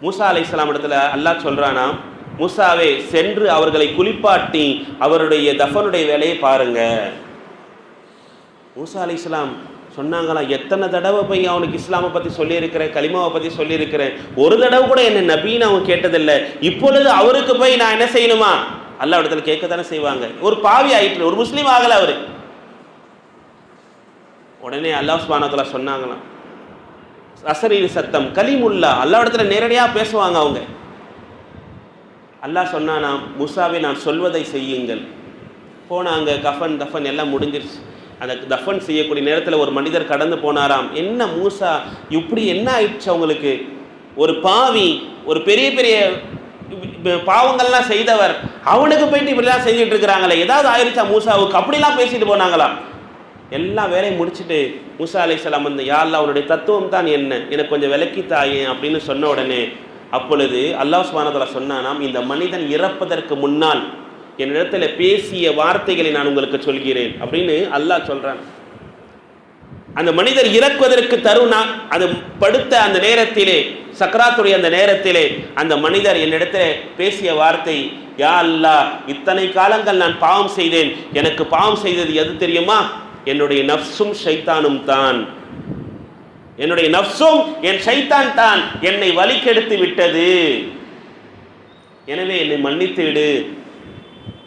மூசா அலைஹிஸ்ஸலாம் இடத்துல அல்லாஹ் சொல்றானா, மூசாவே சென்று அவர்களை குளிப்பாட்டி அவருடைய தஃபனுடைய வேலையை பாருங்க. மூசா அலைஹிஸ்ஸலாம் சொன்னாங்களாம், எத்தனை தடவை போய் அவனுக்கு இஸ்லாமை பற்றி சொல்லியிருக்கிறேன், கலிமாவை பற்றி சொல்லியிருக்கிறேன், ஒரு தடவை கூட என்ன நபின்னு அவன் கேட்டதில்லை. இப்பொழுது அவருக்கு போய் நான் என்ன செய்யணுமா? அல்லாஹ் இடத்துல கேட்கத்தானே செய்வாங்க. ஒரு பாவி ஆயிட்டு, ஒரு முஸ்லீம் ஆகலை அவரு. உடனே அல்லாஹ் சுப்ஹானஹு வ தஆலா சொன்னாங்களாம், அசரீர் சத்தம் கலிமுல்லா, அல்லாஹ் இடத்துல நேரடியாக பேசுவாங்க அவங்க. அல்லாஹ் சொன்னானா, மூசாவே நான் சொல்வதை செய்யுங்கள். போனாங்க, கஃபன் தஃபன் எல்லாம் முடிஞ்சிருச்சு. அந்த தஃபன் செய்யக்கூடிய நேரத்தில் ஒரு மனிதர் கடந்து போனாராம். என்ன மூசா இப்படி என்ன ஆயிடுச்சு அவங்களுக்கு? ஒரு பாவி, ஒரு பெரிய பெரிய பாவங்கள்லாம் செய்தவர், அவனுக்கு போயிட்டு இப்படிலாம் செஞ்சுட்டு இருக்கிறாங்களே, ஏதாவது ஆயிடுச்சா மூசாவுக்கு? அப்படிலாம் பேசிட்டு போனாங்களாம். எல்லா வேலையும் முடிச்சுட்டு மூசா அலைஹிஸ்ஸலாம் வந்து, யா அல்லாஹ் அவனுடைய தத்துவம் தான் என்ன, எனக்கு கொஞ்சம் விளக்கி தாயே அப்படின்னு சொன்ன உடனே அப்பொழுது அல்லாஹ் சுப்ஹானஹு வ தஆலா சொன்னானாம், இந்த மனிதன் இறப்பதற்கு முன்னால் என்னிடத்துல பேசிய வார்த்தைகளை நான் உங்களுக்கு சொல்கிறேன் அப்படின்னு அல்லாஹ் சொல்றான். அந்த மனிதர் இறக்குவதற்கு தருணா, அது படுத்த அந்த நேரத்திலே, சக்ராத்துடைய அந்த நேரத்திலே அந்த மனிதர் என்னிடத்துல பேசிய வார்த்தை, யா அல்லாஹ் இத்தனை காலங்கள் நான் பாவம் செய்தேன், எனக்கு பாவம் செய்தது எது தெரியுமா? என்னுடைய நஃப்ஸும் ஷைத்தானும் தான். என்னுடைய நஃப்ஸும் என் ஷைத்தான் தான் என்னை வழிகெடுத்து விட்டது, எனவே என்னை மன்னித்து விடு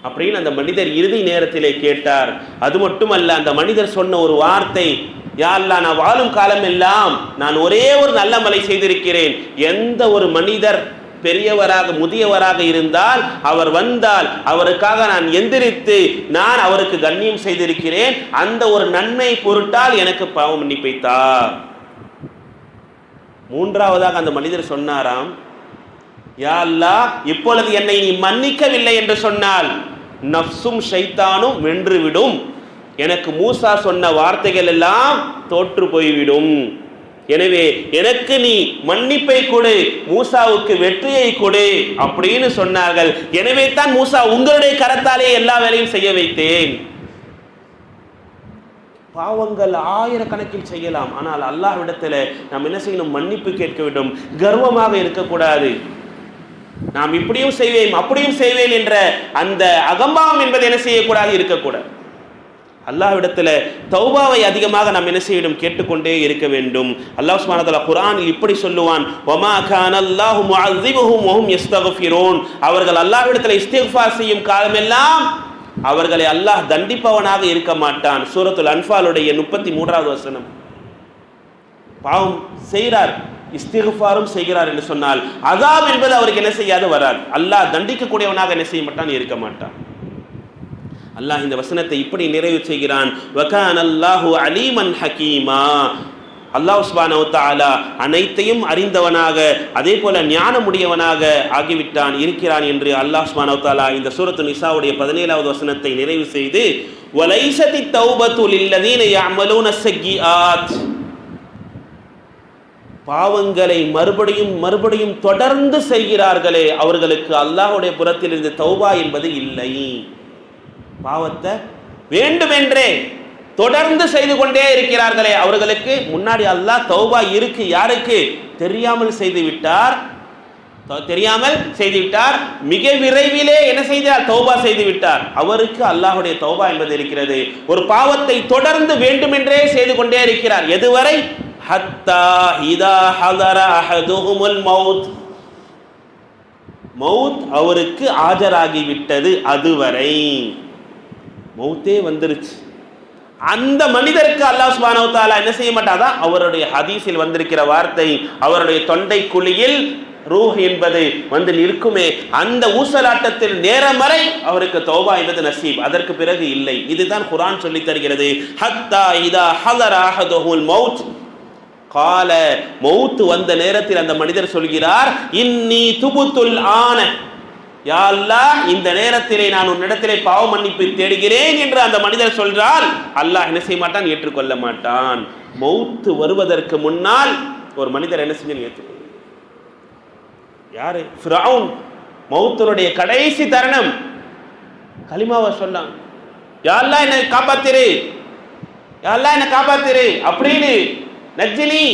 அப்படின்னு அந்த மனிதர் இறுதி நேரத்திலே கேட்டார். அது மட்டுமல்ல, அந்த மனிதர் சொன்ன ஒரு வார்த்தை, யா அல்லாஹ் நான் வாழும் காலம் எல்லாம் நான் ஒரே ஒரு நல்ல அமலை செய்திருக்கிறேன். எந்த ஒரு மனிதர் பெரியவராக முதியவராக இருந்தால் அவர் வந்தால் அவருக்காக நான் எந்திரித்து நான் அவருக்கு கண்ணியம் செய்திருக்கிறேன், அந்த ஒரு நன்மை பொருட்டால் எனக்கு பாவம் மன்னிப்பைத்தா. மூன்றாவதாக அந்த மனிதர் சொன்னாராம், யா அல்லாஹ் இப்பொழுது என்னை நீ மன்னிக்கவில்லை என்று சொன்னால் நஃப்ஸும் ஷைத்தானும் வென்றுவிடும், எனக்கு மூசா சொன்ன வார்த்தைகள் எல்லாம் தோற்று போய்விடும், எனவே எனக்கு நீ மன்னிப்பை கொடு, மூசாவுக்கு வெற்றியை கொடு அப்படின்னு சொன்னார்கள். எனவே தான் மூசா உங்களுடைய கரத்தாலே எல்லா வேலையும் செய்ய வைத்தேன். பாவங்கள் ஆயிரக்கணக்கில் செய்யலாம், ஆனால் அல்லாஹ்விடத்தில் நாம் என்ன செய்யணும்? மன்னிப்பு கேட்க வேண்டும். கர்வமாக இருக்கக்கூடாது. நாம் இப்படியும் செய்வேன் அப்படியும் செய்வேன் என்ற அந்த அகம்பாவம் என்பதை என்ன செய்யக்கூடாது, இருக்கக்கூடாது. அல்லாஹ்விடத்தில் தௌபாவை அதிகமாக நாம் என்ன செய்யணும்? கேட்டுக்கொண்டே இருக்க வேண்டும். அல்லாஹ் சுப்ஹானஹு வ தஆலா குர்ஆனில் இப்படி சொல்லுவான், வமா கானல்லாஹு முஅஸிபுஹும் வஹும் யஸ்தக்ஃபிரூன், அவர்கள் அல்லாஹ்விடத்தில் இஸ்திக்ஃபார் செய்யும் காலமெல்லாம் அவர்களை அல்லாஹ் தண்டிப்பவனாக இருக்க மாட்டான். சூரத்துல் அன்ஃபாலுடைய 33வது வசனம். பாவம் செய்கிறார், இஸ்திக்ஃபாரும் செய்கிறார் என்று சொன்னால் அஸாப் என்பது அவருக்கு என்ன செய்யாது, வராது. அல்லாஹ் தண்டிக்கக்கூடியவனாக என்ன செய்ய மாட்டான், இருக்க மாட்டான். அல்லாஹ் இந்த வசனத்தை இப்படி நிறைவு செய்கிறான், வகானல்லாஹு அலீமன் ஹகீமா, அல்லாஹ் சுப்ஹானஹு வ தஆலா அனைத்தையும் அறிந்தவனாக அதே போல ஞானமுடையவனாக ஆகிவிட்டான், இருக்கிறான் என்று அல்லாஹ் சுப்ஹானஹு வ தஆலா இந்த சூரத்து நிசாவுடைய 17வது வசனத்தை நிறைவு செய்து, வலைஸதி தௌபத்து லில்லதீன யஅமலூன ஸய்யிஆத், பாவங்களை மறுபடியும் மறுபடியும் தொடர்ந்து செய்கிறார்களே அவர்களுக்கு அல்லாஹ்வுடைய புறத்திலிருந்து தௌபா என்பது இல்லை. பாவத்தை வேண்டுமென்றே தொடர்ந்து செய்து கொண்டே இருக்கிறார்களே அவர்களுக்கு முன்னாடி அல்லாஹ் தௌபா இருக்கு. யாருக்கு? தெரியாமல் செய்து விட்டார், மிக விரைவிலே என்ன செய்தார்? தௌபா செய்து விட்டார். அவருக்கு அல்லாஹ்வுடைய தௌபா என்பது இருக்கிறது. ஒரு பாவத்தை தொடர்ந்து வேண்டுமென்றே செய்து கொண்டே இருக்கிறார். எதுவரை? ஹத்தா இதா ஹதர அஹதுஹுமுல் மௌத், மௌத் அவருக்கு ஆஜராகிவிட்டது. அதுவரை மௌத்தே வந்துருச்சு. அந்த மனிதருக்கு அல்லாஹ் சுப்ஹானஹு வ தஆலா என்ன செய்ய மாட்டாதா? அவருடைய ஹதீஸில் வந்திருக்கிற வார்த்தை, அவருடைய தொண்டை குழியில் ரூஹ் என்பது வந்து நிற்குமே, அந்த ஊசலாட்டத்தில் நேரம் வரை அவருக்கு தௌபா என்பது நசீப், அதற்கு பிறகு இல்லை. இதுதான் குர்ஆன் சொல்லி தருகிறது. ஹத்தா இதா ஹதர அஹதுஹுல் மௌத் கால, மௌத் வந்த நேரத்தில் அந்த மனிதர் சொல்கிறார், இன்னி துபுத்துல் ஆன, யா அல்லாஹ் இந்த நேரத்திலே நான் உன்னிடத்திலே பாவ மன்னிப்பு தேடுகிறேன் என்று அந்த மனிதர் சொல்றால் அல்லாஹ் என்ன செய்ய மாட்டான்? ஏற்றுக்கொள்ள மாட்டான். மௌத் வருவதற்கு முன்னால் ஒரு மனிதர் என்ன செஞ்சு ஏற்றுக்கொள்ள, யாரு? ஃபிரௌன். மௌத்தினுடைய கடைசி தருணம் கலிமாவை சொன்னான், யா அல்லாஹ் என்னை காப்பாத்திரு, யா அல்லாஹ் என்னை காப்பாத்திரு அப்படின்னு, நஜ்ஜினி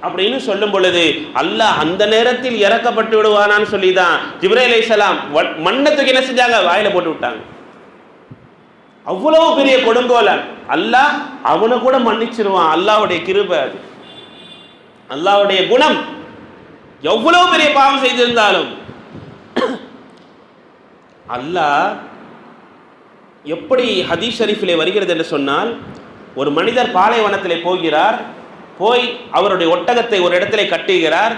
அப்படின்னு சொல்லும் பொழுது அல்லாஹ் அந்த நேரத்தில் இறக்கப்பட்டு விடுவானான்னு சொல்லிதான் ஜிப்ரீல் அலைஹிஸ்ஸலாம் மண்ணத்துக்கு என்ன செஞ்சாங்க? வாயில போட்டு விட்டாங்க. அவ்வளவு பெரிய கொடுங்கோலன். அல்லாஹ் அவனை கூட மன்னிச்சிருவான். அல்லாஹ்வுடைய கிருபை அது, அல்லாஹ்வுடைய குணம். எவ்வளவு பெரிய பாவம் செய்திருந்தாலும் அல்லாஹ் எப்படி ஹதீஸ் ஷரீஃபிலே வருகிறது என்று சொன்னால், ஒரு மனிதர் பாலைவனத்திலே போகிறார். போய் அவருடைய ஒட்டகத்தை ஒரு இடத்திலே கட்டுகிறார்.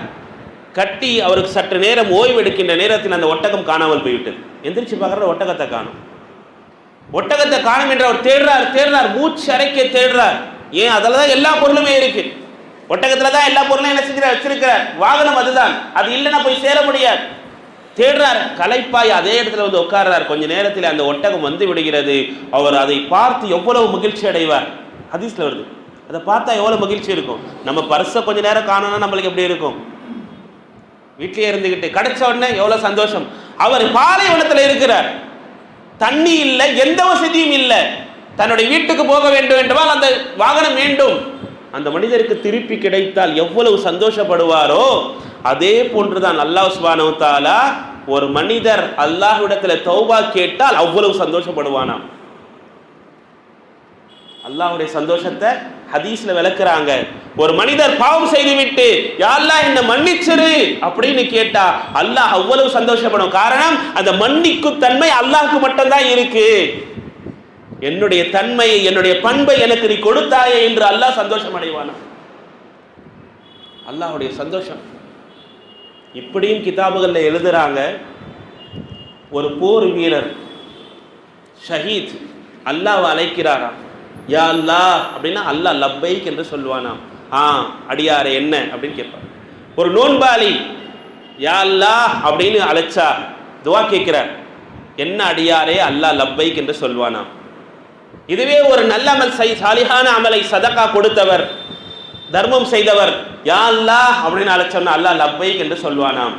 கட்டி அவருக்கு சற்று நேரம் ஓய்வு எடுக்கின்ற நேரத்தில் அந்த ஒட்டகம் காணாமல் போய்விட்டது. எந்திரிச்சு பார்க்குற ஒட்டகத்தை காணும். ஒட்டகத்தை காணும் என்று அவர் தேடுறார், மூச்சு அரைக்க தேடுறார். ஏன்? அதில் தான் எல்லா பொருளுமே இருக்கு. ஒட்டகத்தில் தான் எல்லா பொருளும் என்ன செஞ்சார்? வச்சிருக்கிறார். வாகனம் அதுதான், அது இல்லைன்னா போய் சேர முடியாது. தேடுறார், களைப்பாய் அதே இடத்துல வந்து உட்கார்றார். கொஞ்ச நேரத்தில் அந்த ஒட்டகம் வந்து விடுகிறது. அவர் அதை பார்த்து எவ்வளவு மகிழ்ச்சி அடைவார். ஹதீஸ்ல வருது, அதை பார்த்தா எவ்வளோ மகிழ்ச்சி இருக்கும். நம்ம பர்ஸை கொஞ்ச நேரம் காணோம்னா நம்மளுக்கு எப்படி இருக்கும்? வீட்டிலே இருந்துக்கிட்டு கிடைச்ச உடனே எவ்வளோ சந்தோஷம். அவர் பாலைவனத்தில் இருக்கிறார், தண்ணி இல்லை, எந்த வசதியும் இல்லை. தன்னுடைய வீட்டுக்கு போக வேண்டும் என்றால் அந்த வாகனம் வேண்டும். அந்த மனிதருக்கு திருப்பி கிடைத்தால் எவ்வளவு சந்தோஷப்படுவாரோ அதே போன்றுதான் அல்லாஹ் சுப்ஹானஹு வ தஆலா ஒரு மனிதர் அல்லாஹ்விடத்தில் தௌபா கேட்டால் அவ்வளவு சந்தோஷப்படுவானாம். அல்லாஹ்வுடைய சந்தோஷத்தை ஹதீஸ்ல விளக்குறாங்க. ஒரு மனிதர் பாவம் செய்துவிட்டு யா அல்லாஹ் என்ன மன்னிச்சிரு அப்படின்னு கேட்டா அல்லாஹ் அவ்வளவு சந்தோஷப்படும். காரணம், அந்த மன்னிக்கும் தன்மை அல்லாஹ்க்கு மட்டும்தான் இருக்கு. என்னுடைய தன்மையை, என்னுடைய பண்பை எனக்கு நீ கொடுத்தாயே என்று அல்லாஹ் சந்தோஷம் அடைவானா. அல்லாஹ்வுடைய சந்தோஷம். இப்படியும் கிதாபுகள்ல எழுதுறாங்க, ஒரு போர் வீரர் ஷஹீத் அல்லாஹ்வை அழைக்கிறாராம். யா அல்லாஹ் அப்படின்னா அல்லாஹ் லப்பைக் என்று சொல்வானாம். அடியாரே என்ன அப்படின்னு கேட்பார். ஒரு நோன்பாளி யா அல்லாஹ் அப்படின்னு அழைச்சா துவா கேட்கிறார், என்ன அடியாரே அல்லாஹ் லப்பைக் என்று சொல்வானாம். இதுவே ஒரு நல்ல அமல், சாலிஹான அமலை சதகா கொடுத்தவர், தர்மம் செய்தவர் யா அல்லாஹ் அப்படின்னு அழைச்சோன்னா அல்லாஹ் லப்பைக் என்று சொல்வானாம்.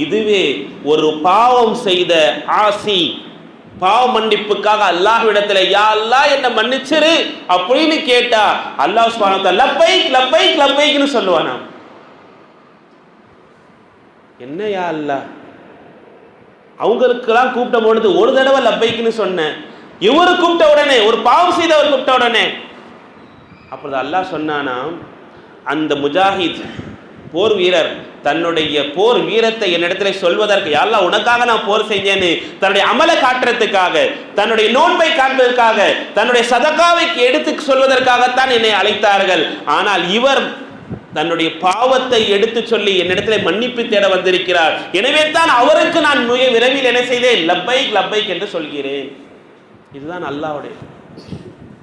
இதுவே ஒரு பாவம் செய்த ஆசி, பாவ மன்னிப்புக்காக அல்லாஹ்விடத்தில் யா அல்லாஹ் என்ன மன்னிச்சிரு அப்படின்னு கேட்டா அல்லாஹ் சுப்ஹானஹு வ தஆலா லப்பைக் லப்பைக் லப்பைக்னு சொல்லுவானாம். என்ன யா அல்லாஹ், அவங்களுக்கெல்லாம் கூப்பிட்ட பொழுது ஒரு தடவை லப்பைக்னு சொன்னேன், இவரு கூப்பிட்ட உடனே, ஒரு பாவம் செய்தவர் கூப்பிட்ட உடனே. அப்பொழுது அல்லாஹ் சொன்னானாம், அந்த முஜாஹித் போர் வீரர் தன்னுடைய போர் வீரத்தை என்னிடத்துல சொல்வதற்கு, யா அல்லாஹ் உனக்காக நான் போர் செஞ்சேன்னு தன்னுடைய அமலை காட்டுறதுக்காக, தன்னுடைய நோன்பை காட்டுவதற்காக, தன்னுடைய சதகாவை எடுத்து சொல்வதற்காகத்தான் என்னை அழைத்தார்கள். ஆனால் இவர் தன்னுடைய பாவத்தை எடுத்து சொல்லி என்னிடத்துல மன்னிப்பு தேட வந்திருக்கிறார். எனவே தான் அவருக்கு நான் மிக விரைவில் என்ன செய்தேன்? லப்பைக் லப்பைக் என்று சொல்கிறேன். இதுதான் அல்லாஹ்வுடைய.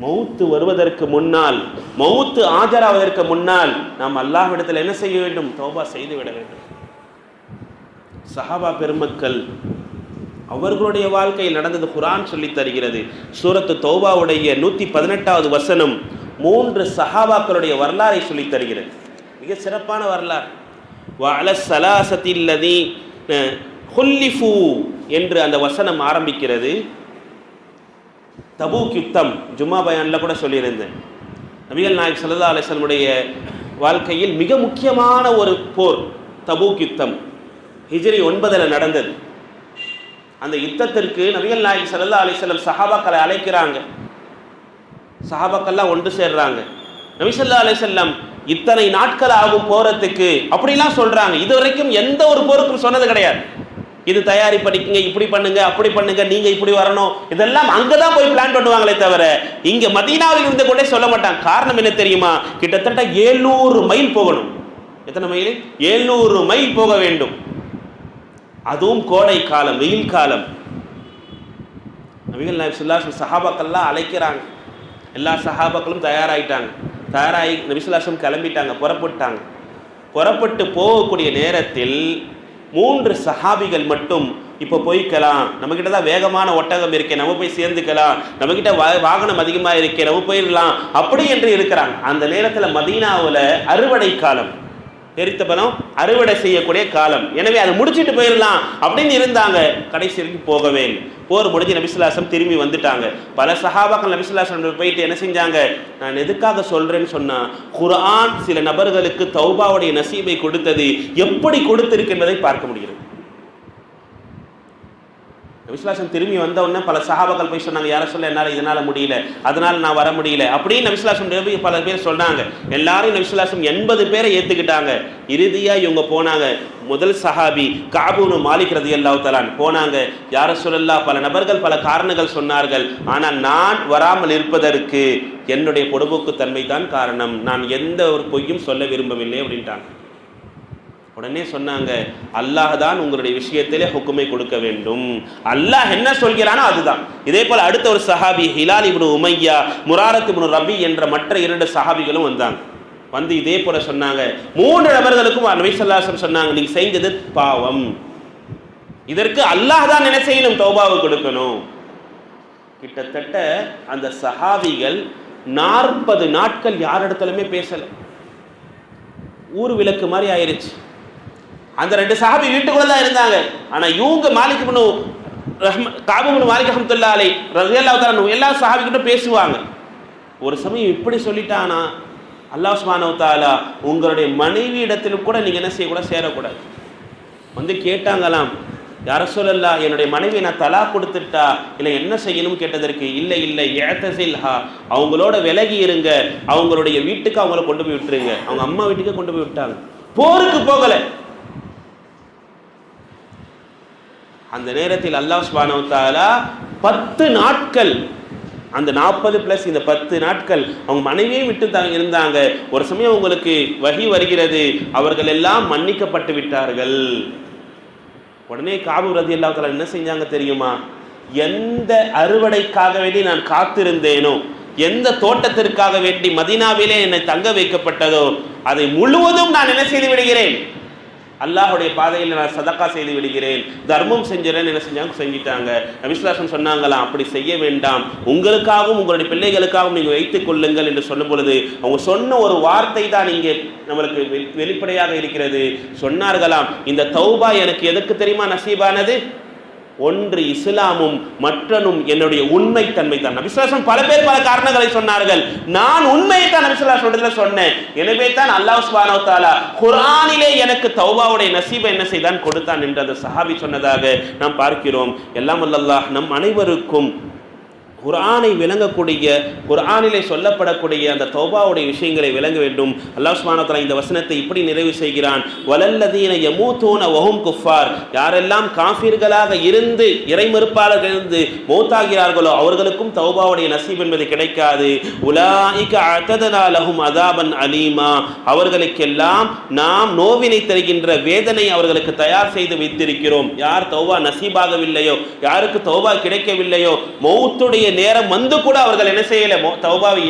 மௌத்து வருவதற்கு முன்னால், மௌத்து ஆஜராவதற்கு முன்னால் நாம் அல்லாஹ்விடத்தில் என்ன செய்ய வேண்டும்? தௌபா செய்து விட வேண்டும். சஹாபா பெருமக்கள் அவர்களுடைய வாழ்க்கையில் நடந்தது குர்ஆன் சொல்லி தருகிறது. சூரத்து தௌபாவுடைய 118வது வசனம் 3 சஹாபாக்களுடைய வரலாறை சொல்லி தருகிறது. மிக சிறப்பான வரலாறு. வஅல ஸலாஸத்தில்லதி ஹுல்லிஃபு என்று அந்த வசனம் ஆரம்பிக்கிறது. தபூக் யுத்தம் ஜும்மா பயானில் கூட சொல்லியிருந்தேன். நபிகள் நாயகம் ஸல்லல்லாஹு அலைஹி வஸல்லம் வாழ்க்கையில் மிக முக்கியமான ஒரு போர் தபூக் யுத்தம். ஹிஜ்ரி 9 நடந்தது. அந்த யுத்தத்திற்கு நபிகள் நாயகம் ஸல்லல்லாஹு அலைஹி வஸல்லம் சஹாபாக்களை அழைக்கிறாங்க. சஹாபாக்கள்லாம் ஒன்று சேர்றாங்க. நபி ஸல்லல்லாஹு அலைஹி வஸல்லம் இத்தனை நாட்கள் ஆகும் போறதுக்கு அப்படிலாம் சொல்றாங்க. இது வரைக்கும் எந்த ஒரு போருக்கும் சொன்னது கிடையாது. இது தயாரி படிக்குங்க, இப்படி பண்ணுங்க, அப்படி பண்ணுங்க, நீங்க இப்படி வரணும், இதெல்லாம் அங்கதான் போய் பிளான் பண்ணுவாங்களே தவிர இங்க மதீனாவில் இருந்து கொண்டே சொல்ல மாட்டாங்க. காரணம் என்ன தெரியுமா? கிட்டத்தட்ட 700 மைல் போகணும். எத்தனை மைல்? 700 மைல் போக வேண்டும். அதுவும் கோடை காலம், வெயில் காலம். நபிகள் நாயகம் ஸல்லல்லாஹு அலைஹி வஸல்லம் சஹாபாக்கள்லாம் அழைக்கிறாங்க. எல்லா சஹாபாக்களும் தயாராயிட்டாங்க. தயாராகி நபி ஸல்லல்லாஹு அலைஹி வஸல்லம் கிளம்பிட்டாங்க, புறப்பட்டாங்க. புறப்பட்டு போகக்கூடிய நேரத்தில் 3 சஹாபிகள் மட்டும் இப்போ போய்க்கலாம், நம்மக்கிட்ட தான் வேகமான ஒட்டகம் இருக்கே, நம்ம போய் சேர்ந்துக்கலாம், நம்மக்கிட்ட வாகனம் அதிகமாக இருக்கே, நம்ம போயிடலாம் அப்படி என்று இருக்கிறாங்க. அந்த நேரத்தில் மதீனாவில் அறுவடை காலம், எரித்த பழம் அறுவடை செய்யக்கூடிய காலம். எனவே அதை முடிச்சுட்டு போயிடலாம் அப்படின்னு இருந்தாங்க. கடைசி வரைக்கும் போகவே இல்லை. போர் முடிஞ்சு நபி ஸல்லல்லாஹு அலைஹி வஸல்லம் திரும்பி வந்துட்டாங்க. பல சஹாபாக்கள் நபி ஸல்லல்லாஹு அலைஹி வஸல்லம் போயிட்டு என்ன செஞ்சாங்க? நான் எதுக்காக சொல்றேன்னு சொன்னா, குர்ஆன் சில நபர்களுக்கு தௌபாவுடைய நசீபை கொடுத்தது எப்படி கொடுத்திருக்கு என்பதை பார்க்க முடிகிறது. நபி ஸல்லல்லாஹு அலைஹி வஸல்லம் திரும்பி வந்த உடனே பல சஹாபாக்கள் போய் சொன்னாங்க, யார சொல்ல என்னால் இதனால முடியல, அதனால நான் வர முடியல அப்படின்னு நபி ஸல்லல்லாஹு அலைஹி வஸல்லம் பல பேர் சொன்னாங்க. எல்லாரும் நபி ஸல்லல்லாஹு அலைஹி வஸல்லம் 80 பேரை ஏத்துக்கிட்டாங்க. இறுதியா இவங்க போனாங்க. முதல் சஹாபி கஅப் இப்னு மாலிக் ரலியல்லாஹு தஆலா போனாங்க. யா ரசூலல்லாஹ், பல நபர்கள் பல காரணங்கள் சொன்னார்கள், ஆனால் நான் வராமல் இருப்பதற்கு என்னுடைய பொடுபோக்கு தன்மை தான் காரணம், நான் எந்த ஒரு பொய்யும் சொல்ல விரும்பவில்லை அப்படின்ட்டாங்க. உடனே சொன்னாங்க, அல்லாஹ் தான் உங்களுடைய விஷயத்திலே ஹுக்குமை கொடுக்க வேண்டும், அல்லாஹ் என்ன சொல்கிறானோ அதுதான். இதே போல அடுத்த ஒரு சஹாபி ஹிலால் இப்னு உமையா, முராரத் இப்னு ரபி என்ற மற்ற 2 சஹாபிகளும் வந்தாங்க. வந்து இதே போல சொன்னாங்க. 3 நபர்களுக்கும் நபி ஸல்லல்லாஹு அலைஹி வஸல்லம் சொன்னாங்க, நீங்க செஞ்சது பாவம், இதற்கு அல்லாஹ் தான் என்ன செய்யணும்? தௌபாவை கொடுக்கணும். கிட்டத்தட்ட அந்த சஹாபிகள் 40 நாட்கள் யாரிடத்திலுமே பேசல. ஊர் விளக்கு மாதிரி ஆயிருச்சு. அந்த 2 சஹாபி வீட்டுக்குள்ள தான் இருந்தாங்க. ஆனா இவங்க மாலிக் இப்னு கஅப் இப்னு மாலிக் ரஹ்மத்துல்லாஹி அலைஹி ரலியல்லாஹு தஆலா எல்லா சஹாபிகிட்ட பேசுவாங்க. ஒரு சமயம் இப்படி சொல்லிட்டானா, அல்லாஹ் சுப்ஹானஹு வ தஆலா உங்களுடைய மனைவி இடத்திலும் கூட நீங்க என்ன செய்யக்கூடாது? சேரக்கூடாது. வந்து கேட்டாங்களாம், யா ரசூலல்லாஹ், என்னுடைய மனைவியை நான் தலாக் கொடுத்துட்டா இல்லை என்ன செய்யணும் கேட்டதற்கு, இல்லை இல்லை இஅ்தஸில்ஹா, அவங்களோட விலகி இருங்க, அவங்களுடைய வீட்டுக்கு அவங்கள கொண்டு போய் விட்டுருங்க. அவங்க அம்மா வீட்டுக்கு கொண்டு போய் விட்டாங்க. போருக்கு போகல. அந்த நேரத்தில் அல்லாஹ் சுப்ஹானஹு வ தஆலா 10 நாட்கள், அந்த 40 பிளஸ் இந்த 10 நாட்கள் அவங்க மனைவியை விட்டு இருந்தாங்க. ஒரு சமயம் உங்களுக்கு வஹி வருகிறது, அவர்கள் எல்லாம் மன்னிக்கப்பட்டு விட்டார்கள். உடனே கஅப் ரலியல்லாஹு தஆலா என்ன செஞ்சாங்க தெரியுமா? எந்த அறுவடைக்காக வேண்டி நான் காத்திருந்தேனோ, எந்த தோட்டத்திற்காக வேண்டி மதீனாவிலே என்னை தங்க வைக்கப்பட்டதோ, அதை முழுவதும் நான் என்ன செய்து விடுகிறேன்? அல்லாஹ்வுடைய பாதையில் நான் சதக்கா செய்து விடுகிறேன், தர்மம் செஞ்சிடறேன். என்ன செஞ்சிட்டாங்க. நபி ஸல்லல்லாஹு அலைஹி வஸல்லம் சொன்னாங்களாம், அப்படி செய்ய வேண்டாம், உங்களுக்காகவும் உங்களுடைய பிள்ளைகளுக்காகவும் நீங்கள் வைத்துக் கொள்ளுங்கள் என்று சொல்லும் பொழுது அவங்க சொன்ன ஒரு வார்த்தை தான் இங்கே நம்மளுக்கு வெளிப்படையாக இருக்கிறது. சொன்னார்களாம், இந்த தௌபா எனக்கு எதற்கு தெரியுமா நசீபானது? ஒன்று இஸ்லாமும் மற்றனும் என்னுடைய உண்மைத்தன்மை தான். நபி ஸல்லல்லாஹு அலைஹி வஸல்லம் பல பேர் பல காரணங்களை சொன்னார்கள். நான் உண்மையை தான் நபி ஸல்லல்லாஹு அலைஹி வஸல்லம் சொன்னேன். எனவே தான் அல்லாஹ் சுப்ஹானஹு வ தஆலா குர்ஆனிலே எனக்கு தௌபாவுடைய நசீபை என்ன செய்தான்? கொடுத்தான் என்று அந்த சஹாபி சொன்னதாக நாம் பார்க்கிறோம். எல்லாம் அல்லாஹ் நம் அனைவருக்கும் குர்ஆனை விளங்கக்கூடிய, குர்ஆனிலே சொல்லப்படக்கூடிய அந்த தௌபாவுடைய விஷயங்களை விளங்க வேண்டும். அல்லாஹ் சுப்ஹானஹு வ தஆலா இந்த வசனத்தை இப்படி நிறைவு செய்கிறான், வலல்லதீன யமூதூன வஹும் குஃபார், யாரெல்லாம் காஃபிர்களாக இருந்து இறைமறுப்பாளர்கள் இருந்து மௌத்தாகிறார்களோ அவர்களுக்கும் தௌபாவுடைய நசீப் என்பது கிடைக்காது. உலாயிக அஅதனா லஹும் அஸாபன் அலீமா, அவர்களுக்கெல்லாம் நாம் நோவினை தருகின்ற வேதனை அவர்களுக்கு தயார் செய்து வைத்திருக்கிறோம். யார் தௌபா நசீபாகவில்லையோ, யாருக்கு தௌபா கிடைக்கவில்லையோ, மௌத்துடைய நேரம் வந்து கூட அவர்கள் என்ன செய்யல, தௌபாவை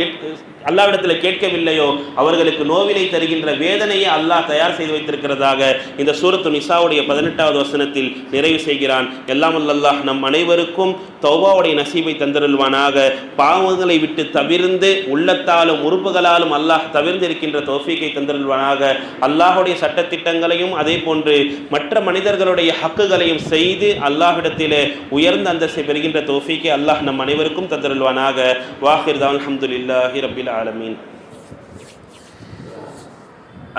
அல்லாஹ்விடத்தில் கேட்கவில்லையோ அவர்களுக்கு நோவினை தருகின்ற வேதனையை அல்லாஹ் தயார் செய்து வைத்திருக்கிறதாக இந்த சூரத்து நிசாவுடைய 18வது வசனத்தில் நிறைவு செய்கிறான். எல்லாம் அல்லாஹ் நம் அனைவருக்கும் தௌபாவுடைய நசீபை தந்தருள்வானாக. பாவங்களை விட்டு தவிர்ந்து உள்ளத்தாலும் உறுப்புகளாலும் அல்லாஹ் தவிர்ந்து இருக்கின்ற தௌஃபீக்கை தந்தருள்வானாக. அல்லாஹுடைய சட்டத்திட்டங்களையும் அதே போன்று மற்ற மனிதர்களுடைய ஹக்குகளையும் செய்து அல்லாஹ்விடத்திலே உயர்ந்த அந்தஸ்தை பெறுகின்ற தௌஃபீக்கை அல்லாஹ் நம் அனைவருக்கும் தந்தருள்வானாக. வாஹிர் தஅவானா அல்ஹம்துலில்லாஹி ரப்பில் ஆலமீன்.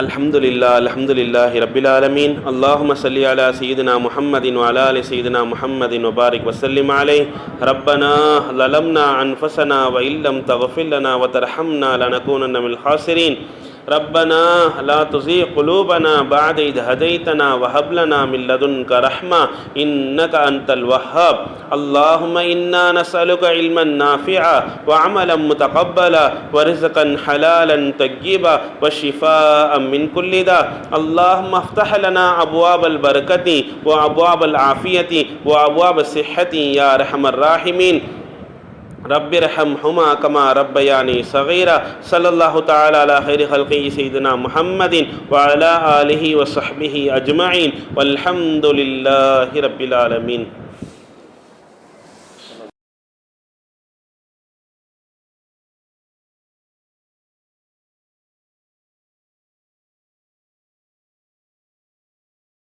அல்ஹம்துலில்லாஹி ரப்பில் ஆலமீன். அல்லாஹும்ம ஸல்லி அலா சய்யிதினா முஹம்மதின் வ அலா ஆலி சய்யிதினா முஹம்மதின் வ பாரிக் வ ஸல்லிம் அலைஹி. ரப்பனா ஸலம்னா அன்ஃபஸனா வ இல்லம் தக்ஃபிர் லனா வ தர்ஹம்னா லனகூனன்ன மினல் ஹாஸிரீன். ربنا لا تزغ قلوبنا بعد إذ هديتنا وهب لنا من لدنك رحمة إنك أنت الوهاب. اللهم إنا نسألك علما نافعا وعملا متقبلا ورزقا حلالا طيبا وشفاء من كل داء. اللهم افتح لنا أبواب البركة وأبواب العافية وأبواب الصحة يا أرحم الراحمين. رب ارحمهما كما ربياني صغيرا. صلى الله تعالى على خير خلقه سيدنا محمد وعلى آله وصحبه أجمعين والحمد لله رب العالمين.